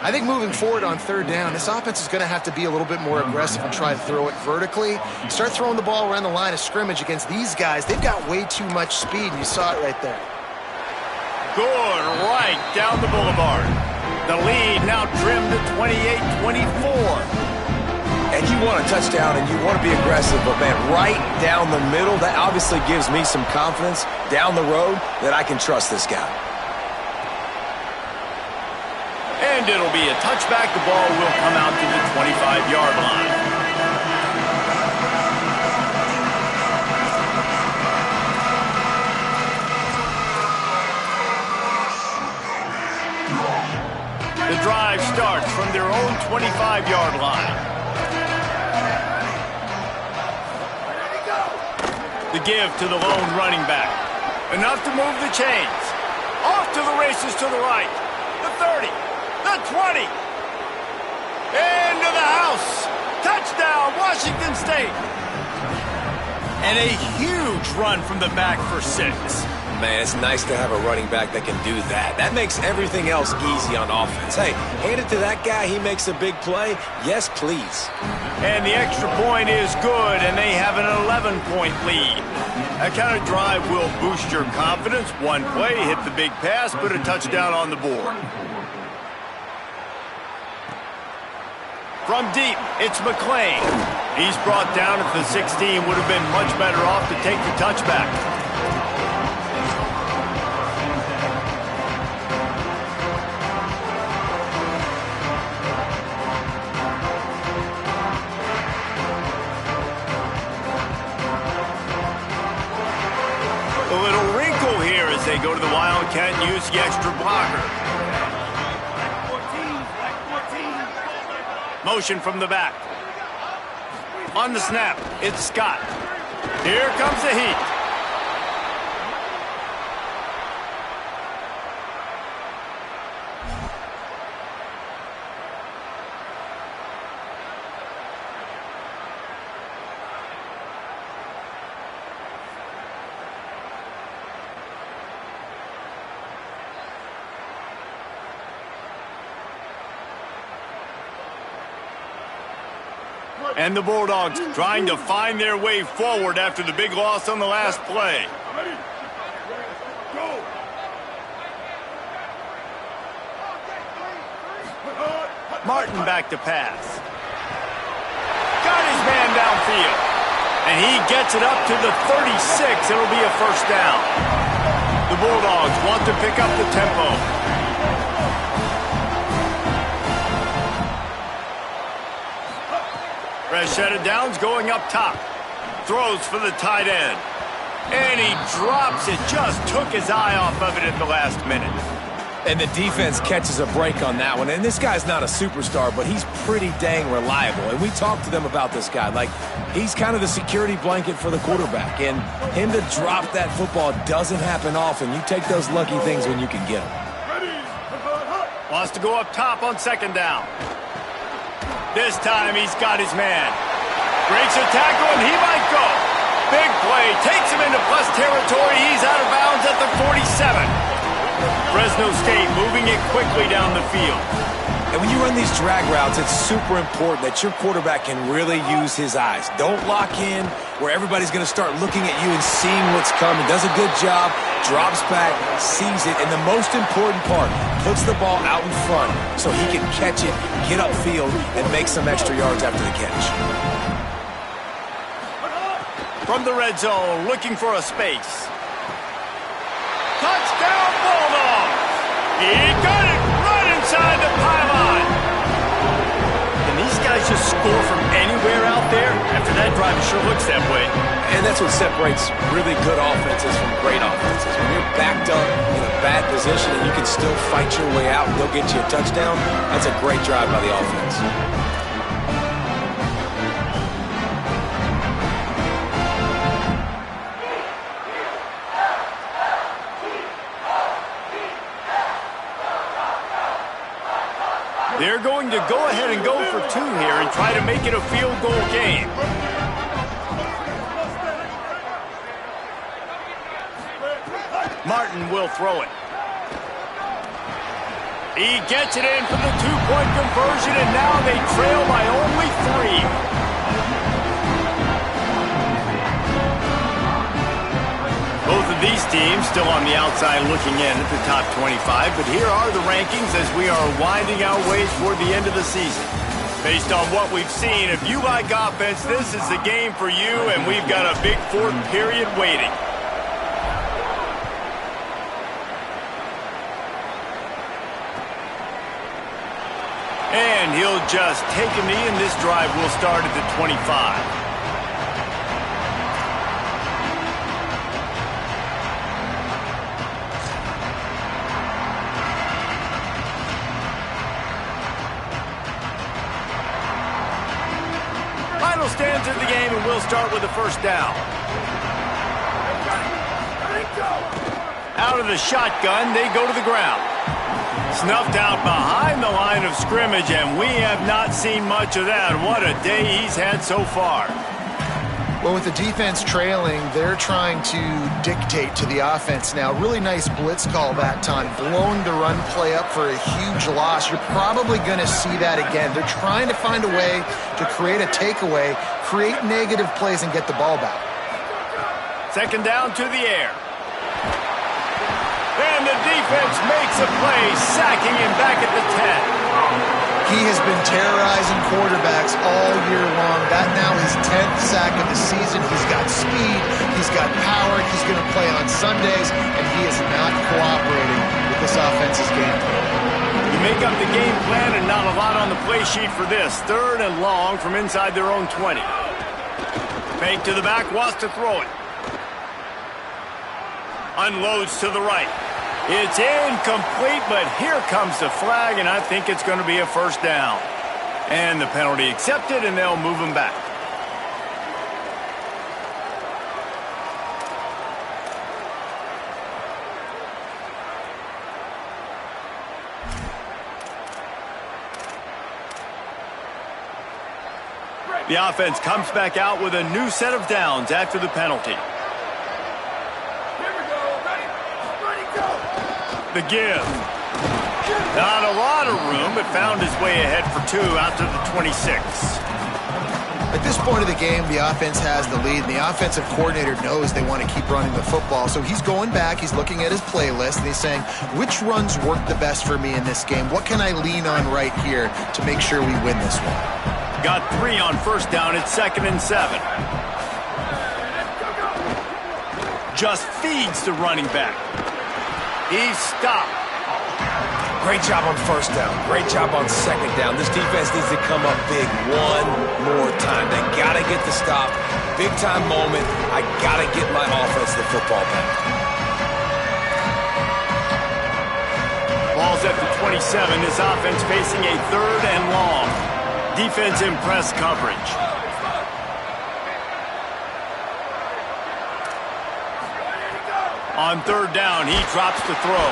I think moving forward on 3rd down, this offense is going to have to be a little bit more aggressive and try to throw it vertically. Start throwing the ball around the line of scrimmage against these guys. They've got way too much speed, and you saw it right there. Good, right down the boulevard. The lead now trimmed to 28-24. And you want a touchdown and you want to be aggressive, but man, right down the middle, that obviously gives me some confidence down the road that I can trust this guy. And it'll be a touchback. The ball will come out to the 25-yard line. The drive starts from their own 25-yard line. The give to the lone running back. Enough to move the chains. Off to the races to the right. The 30. The 20. Into the house. Touchdown, Washington State. And a huge run from the back for 6. man, it's nice to have a running back that can do that. That makes everything else easy on offense. Hey, hand it to that guy, he makes a big play. Yes, please. And the extra point is good, and they have an 11-point lead. That kind of drive will boost your confidence. One play, hit the big pass, put a touchdown on the board. From deep, it's McClain. He's brought down at the 16. Would have been much better off to take the touchback. A little wrinkle here as they go to the Wildcat and use the extra blocker. Motion from the back. On the snap, it's Scott. Here comes the heat. And the Bulldogs trying to find their way forward after the big loss on the last play. Martin back to pass. Got his man downfield. And he gets it up to the 36. It'll be a first down. The Bulldogs want to pick up the tempo. Fresh set of downs going up top. Throws for the tight end. And he drops it. Just took his eye off of it at the last minute. And the defense catches a break on that one. And this guy's not a superstar, but he's pretty dang reliable. And we talked to them about this guy. Like, he's kind of the security blanket for the quarterback. And him to drop that football doesn't happen often. You take those lucky things when you can get them. Wants to go up top on second down. This time he's got his man. Breaks a tackle and he might go. Big play. Takes him into plus territory. He's out of bounds at the 47. Fresno State moving it quickly down the field. And when you run these drag routes, it's super important that your quarterback can really use his eyes. Don't lock in where everybody's going to start looking at you and seeing what's coming. Does a good job, drops back, sees it, and the most important part, puts the ball out in front so he can catch it, get upfield, and make some extra yards after the catch. From the red zone, looking for a space. Touchdown, Bulldogs! He got it right inside the pylon. Can these guys just score from anywhere out there? After that drive, it sure looks that way. And that's what separates really good offenses from great offenses. When you're backed up in a bad position and you can still fight your way out and they'll get you a touchdown, that's a great drive by the offense. They're going to go ahead and go for two here and try to make it a field goal game. Martin will throw it. He gets it in for the two-point conversion, and now they trail by only 3. Both of these teams still on the outside looking in at the top 25, but here are the rankings as we are winding our way toward the end of the season. Based on what we've seen, if you like offense, this is the game for you, and we've got a big fourth period waiting. And he'll just take a knee, and this drive will start at the 25. Stands in the game, and we'll start with the first down. Out of the shotgun, they go to the ground. Snuffed out behind the line of scrimmage, and we have not seen much of that. What a day he's had so far. Well, with the defense trailing, they're trying to dictate to the offense now. Really nice blitz call that time, blowing the run play up for a huge loss. You're probably going to see that again. They're trying to find a way to create a takeaway, create negative plays, and get the ball back. Second down to the air. And the defense makes a play, sacking him back at the 10. He has been terrorizing quarterbacks all year long. That now his 10th sack of the season. He's got speed. He's got power. He's going to play on Sundays, and he is not cooperating with this offense's game plan. You make up the game plan and not a lot on the play sheet for this. Third and long from inside their own 20. Fake to the back, wants to throw it. Unloads to the right. It's incomplete, but here comes the flag, and I think it's going to be a first down. And the penalty accepted, and they'll move him back. The offense comes back out with a new set of downs after the penalty. The give. Not a lot of room, but found his way ahead for 2 out to the 26. At this point of the game, the offense has the lead, and the offensive coordinator knows they want to keep running the football. So he's going back, he's looking at his playlist, and he's saying, which runs work the best for me in this game? What can I lean on right here to make sure we win this one? Got 3 on first down. It's 2nd and 7. Just feeds the running back. He's stopped. Great job on first down. Great job on second down. This defense needs to come up big one more time. They got to get the stop. Big time moment. I got to get my offense the football back. Ball's at the 27. This offense facing a 3rd and long. Defense in press coverage. On 3rd down, he drops the throw.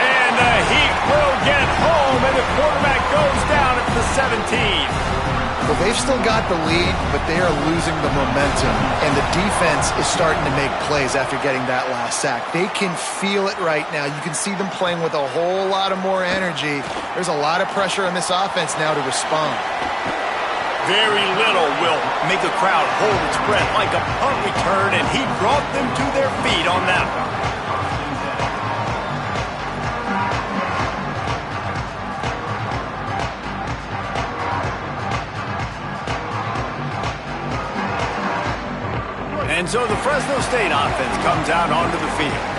And the Heat will get home, and the quarterback goes down at the 17. Well, they've still got the lead, but they are losing the momentum, and the defense is starting to make plays after getting that last sack. They can feel it right now. You can see them playing with a whole lot of more energy. There's a lot of pressure on this offense now to respond. Very little will make a crowd hold its breath like a punt return, and he brought them to their feet on that one. And so the Fresno State offense comes out onto the field.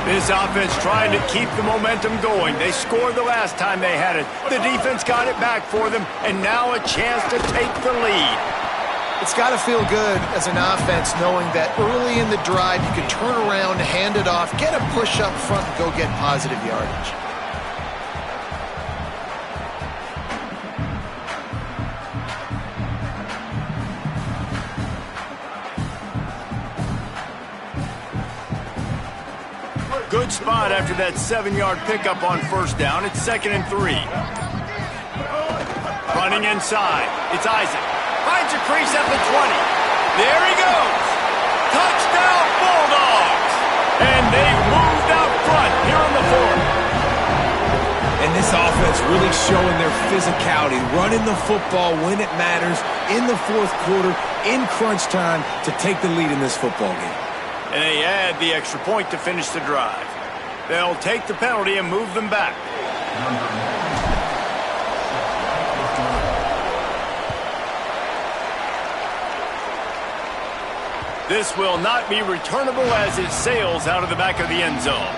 This offense trying to keep the momentum going. They scored the last time they had it. The defense got it back for them, and now a chance to take the lead. It's got to feel good as an offense knowing that early in the drive you can turn around, hand it off, get a push up front, and go get positive yardage. Good spot after that 7-yard pickup on first down. It's 2nd and 3. Running inside. It's Isaac. Finds a crease at the 20. There he goes. Touchdown Bulldogs. And they moved out front here in the 4th. And this offense really showing their physicality, running the football when it matters, in the 4th quarter, in crunch time, to take the lead in this football game. And they add the extra point to finish the drive. They'll take the penalty and move them back. This will not be returnable as it sails out of the back of the end zone.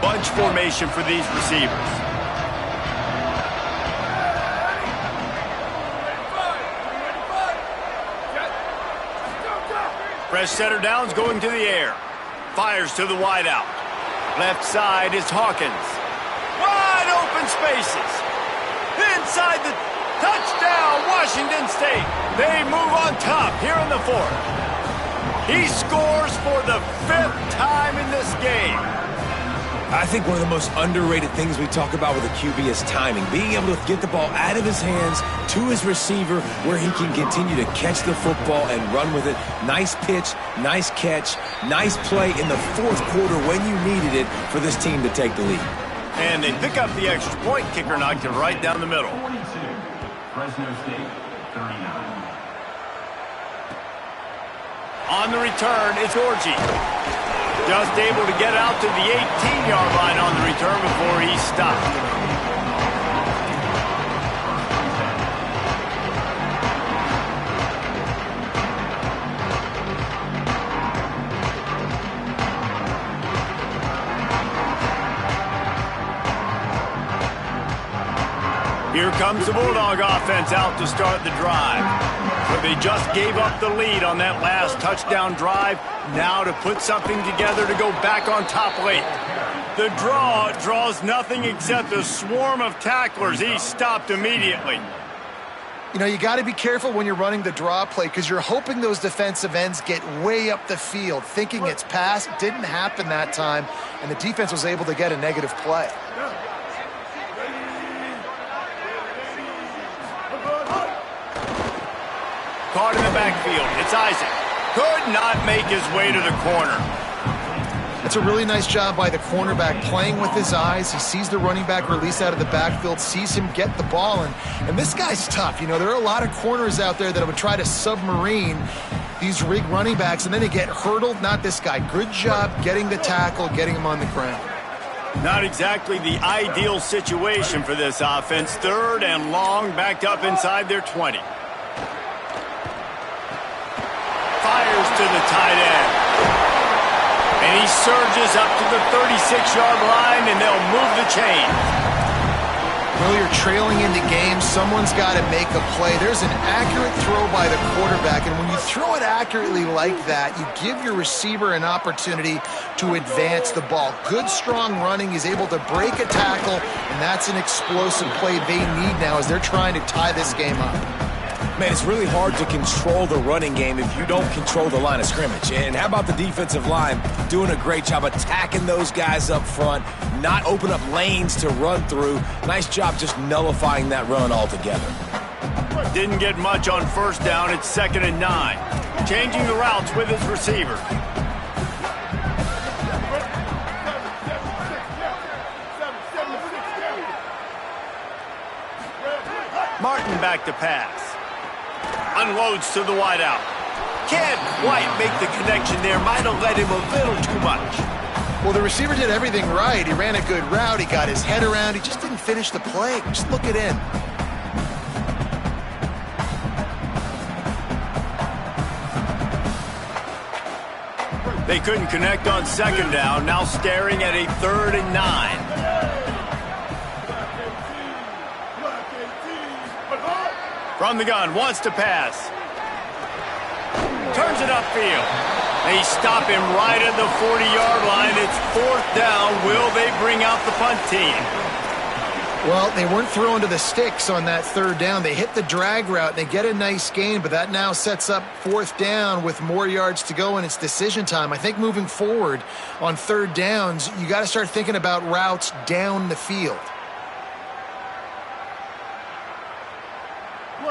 Bunch formation for these receivers. Fresh setter downs going to the air. Fires to the wideout. Left side is Hawkins. Wide open spaces. Inside the touchdown, Washington State. They move on top here in the 4th. He scores for the 5th time in this game. I think one of the most underrated things we talk about with a QB is timing. Being able to get the ball out of his hands to his receiver where he can continue to catch the football and run with it. Nice pitch, nice catch, nice play in the 4th quarter when you needed it for this team to take the lead. And they pick up the extra point. Kicker knocked it right down the middle. 42, Fresno State, 39. On the return, it's Orji. Just able to get out to the 18-yard line on the return before he stopped. Here comes the Bulldog offense out to start the drive. So they just gave up the lead on that last touchdown drive. Now to put something together to go back on top late. The draw draws nothing except a swarm of tacklers. He stopped immediately. You know, you got to be careful when you're running the draw play because you're hoping those defensive ends get way up the field, thinking it's pass. Didn't happen that time, and the defense was able to get a negative play. Caught in the backfield. It's Isaac. Could not make his way to the corner. It's a really nice job by the cornerback playing with his eyes. He sees the running back release out of the backfield, sees him get the ball, and this guy's tough. You know, there are a lot of corners out there that would try to submarine these rig running backs, and then they get hurdled. Not this guy. Good job getting the tackle, getting him on the ground. Not exactly the ideal situation for this offense. 3rd and long, backed up inside their 20. Fires to the tight end. And he surges up to the 36-yard line, and they'll move the chain. Well, you're trailing in the game. Someone's got to make a play. There's an accurate throw by the quarterback, and when you throw it accurately like that, you give your receiver an opportunity to advance the ball. Good, strong running. He's able to break a tackle, and that's an explosive play they need now as they're trying to tie this game up. Man, it's really hard to control the running game if you don't control the line of scrimmage. And how about the defensive line doing a great job attacking those guys up front, not open up lanes to run through. Nice job just nullifying that run altogether. Didn't get much on 1st down. It's 2nd and 9. Changing the routes with his receiver. Martin back to pass. Unloads to the wideout. Can't quite make the connection there. Might have led him a little too much. Well, the receiver did everything right. He ran a good route. He got his head around. He just didn't finish the play. Just look it in. They couldn't connect on 2nd down. Now staring at a 3rd and 9. From the gun, wants to pass. Turns it upfield. They stop him right at the 40-yard line. It's 4th down. Will they bring out the punt team? Well, they weren't throwing to the sticks on that 3rd down. They hit the drag route. They get a nice gain, but that now sets up 4th down with more yards to go, and it's decision time. I think moving forward on 3rd downs, you got to start thinking about routes down the field.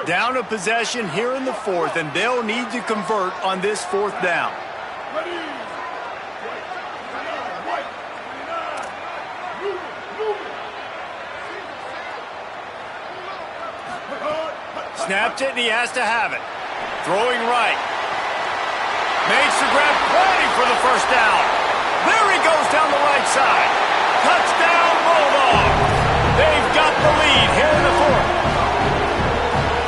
Down a possession here in the 4th, and they'll need to convert on this 4th down. Snapped it, and he has to have it. Throwing right. Makes the grab, planning for the 1st down. There he goes down the right side. Touchdown, Bulldog. They've got the lead here in the 4th.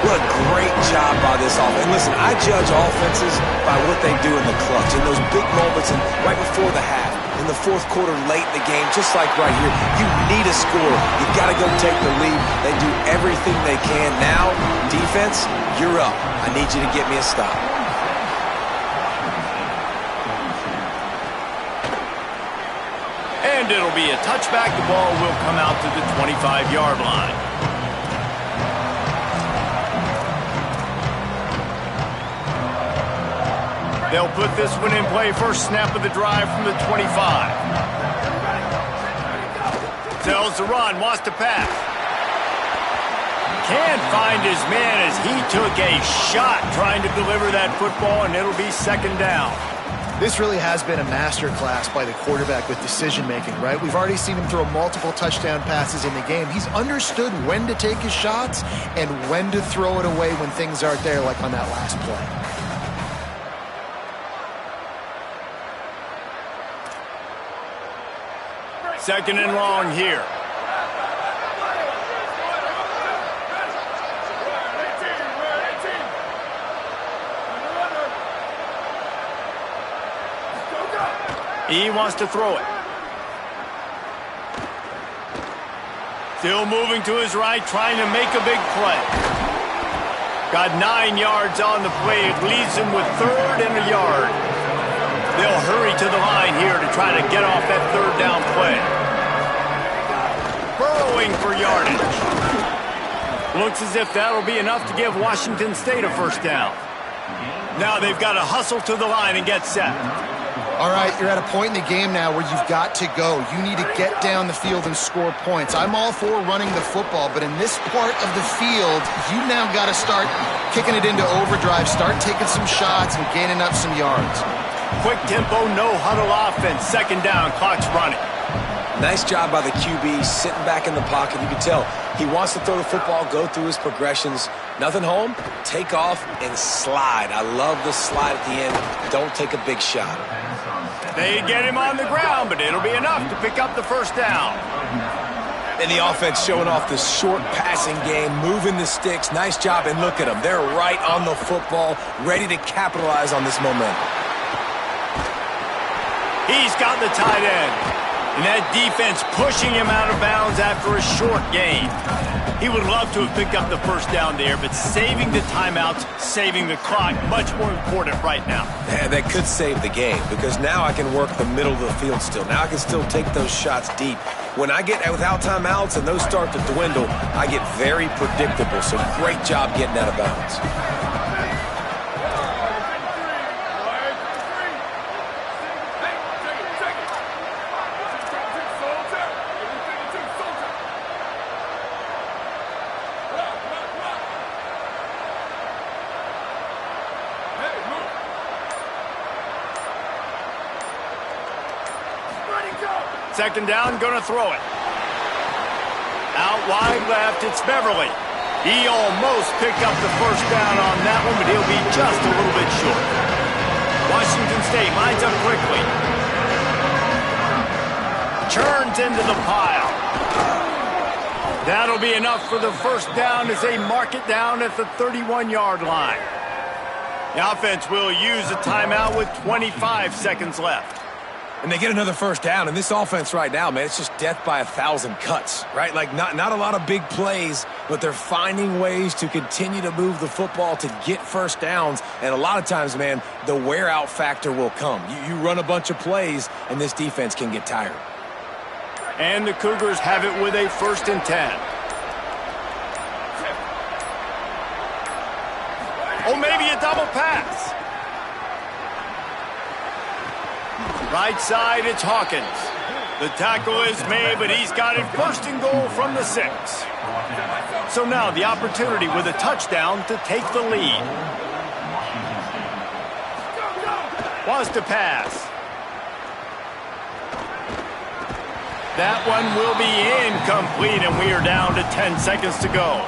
What a great job by this offense. And listen, I judge offenses by what they do in the clutch, in those big moments and right before the half, in the 4th quarter, late in the game, just like right here. You need a score. You've got to go take the lead. They do everything they can. Now, defense, you're up. I need you to get me a stop. And it'll be a touchback. The ball will come out to the 25-yard line. They'll put this one in play first snap of the drive from the 25. Tells the run, wants to pass. Can't find his man as he took a shot trying to deliver that football, and it'll be second down. This really has been a masterclass by the quarterback with decision-making, right? We've already seen him throw multiple touchdown passes in the game. He's understood when to take his shots and when to throw it away when things aren't there, like on that last play. Second and long here. He wants to throw it. Still moving to his right, trying to make a big play. Got 9 yards on the play. It leaves him with third and a yard. They'll hurry to the line here to try to get off that third down play. Burrowing for yardage. Looks as if that'll be enough to give Washington State a first down. Now they've got to hustle to the line and get set. All right, you're at a point in the game now where you've got to go. You need to get down the field and score points. I'm all for running the football, but in this part of the field, you now got to start kicking it into overdrive, start taking some shots and gaining up some yards. Quick tempo, no huddle offense. Second down, clock's running. Nice job by the QB, sitting back in the pocket. You can tell he wants to throw the football, go through his progressions. Nothing home, take off, and slide. I love the slide at the end. Don't take a big shot. They get him on the ground, but it'll be enough to pick up the first down. And the offense showing off the short passing game, moving the sticks. Nice job, and look at them. They're right on the football, ready to capitalize on this momentum. He's got the tight end. And that defense pushing him out of bounds after a short gain. He would love to have picked up the first down there, but saving the timeouts, saving the clock, much more important right now. Yeah, that could save the game because now I can work the middle of the field still. Now I can still take those shots deep. When I get without timeouts and those start to dwindle, I get very predictable. So great job getting out of bounds. Second down, gonna throw it. Out wide left, it's Beverly. He almost picked up the first down on that one, but he'll be just a little bit short. Washington State lines up quickly. Churns into the pile. That'll be enough for the first down as they mark it down at the 31-yard line. The offense will use a timeout with 25 seconds left. And they get another first down, and this offense right now, man, it's just death by 1,000 cuts, right? Like, not a lot of big plays, but they're finding ways to continue to move the football to get first downs, and a lot of times, man, the wear-out factor will come. You run a bunch of plays, and this defense can get tired. And the Cougars have it with a 1st and 10. Oh, maybe a double pass. Right side, it's Hawkins. The tackle is made, but he's got it 1st and goal from the 6. So now the opportunity with a touchdown to take the lead. Wants to pass. That one will be incomplete, and we are down to 10 seconds to go.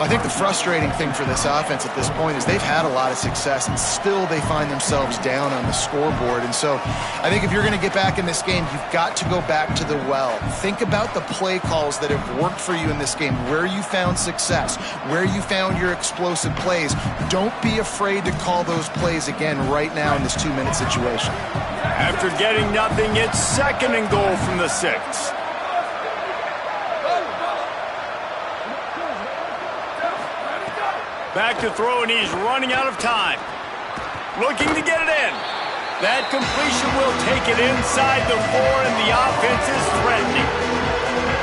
I think the frustrating thing for this offense at this point is they've had a lot of success, and still they find themselves down on the scoreboard. And so I think if you're going to get back in this game, you've got to go back to the well. Think about the play calls that have worked for you in this game, where you found success, where you found your explosive plays. Don't be afraid to call those plays again right now in this 2-minute situation. After getting nothing, it's 2nd and goal from the 6. Back to throw, and he's running out of time. Looking to get it in. That completion will take it inside the 4, and the offense is threatening.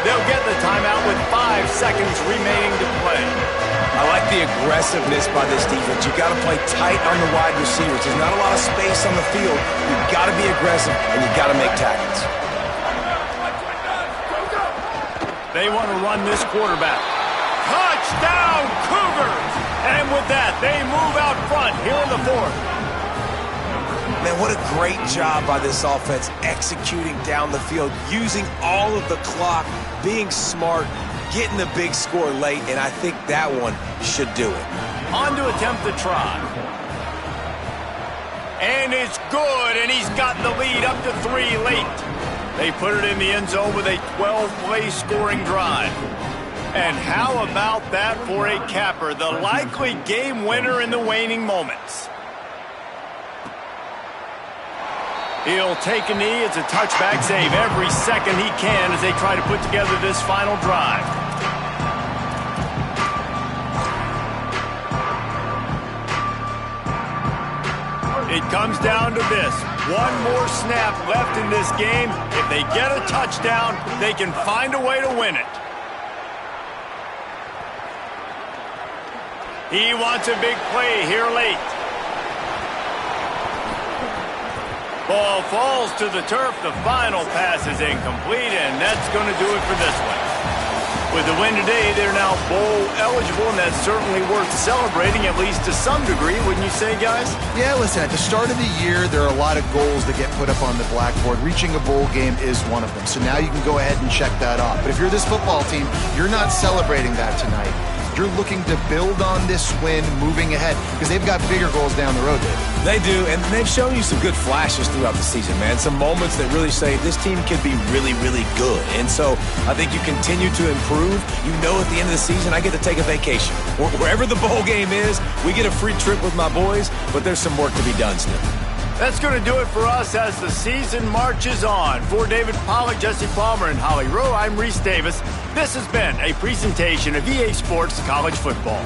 They'll get the timeout with 5 seconds remaining to play. I like the aggressiveness by this defense. You got to play tight on the wide receivers. There's not a lot of space on the field. You got to be aggressive, and you got to make tackles. They want to run this quarterback. Touchdown, Cougars! And with that, they move out front here in the fourth. Man, what a great job by this offense executing down the field, using all of the clock, being smart, getting the big score late, and I think that one should do it. On to attempt the try. And it's good, and he's got the lead up to 3 late. They put it in the end zone with a 12-play scoring drive. And how about that for a capper, the likely game winner in the waning moments. He'll take a knee. It's a touchback save every second he can as they try to put together this final drive. It comes down to this. One more snap left in this game. If they get a touchdown, they can find a way to win it. He wants a big play here late. Ball falls to the turf. The final pass is incomplete, and that's going to do it for this one. With the win today, they're now bowl eligible, and that's certainly worth celebrating, at least to some degree, wouldn't you say, guys? Yeah, listen, at the start of the year, there are a lot of goals that get put up on the blackboard. Reaching a bowl game is one of them. So now you can go ahead and check that off. But if you're this football team, you're not celebrating that tonight. You're looking to build on this win moving ahead because they've got bigger goals down the road, David. They do, and they've shown you some good flashes throughout the season, man. Some moments that really say this team can be really, really good. And so I think you continue to improve. You know at the end of the season, I get to take a vacation. Wherever the bowl game is, we get a free trip with my boys, but there's some work to be done still. That's going to do it for us as the season marches on. For David Pollack, Jesse Palmer, and Holly Rowe, I'm Reese Davis. This has been a presentation of EA Sports College Football.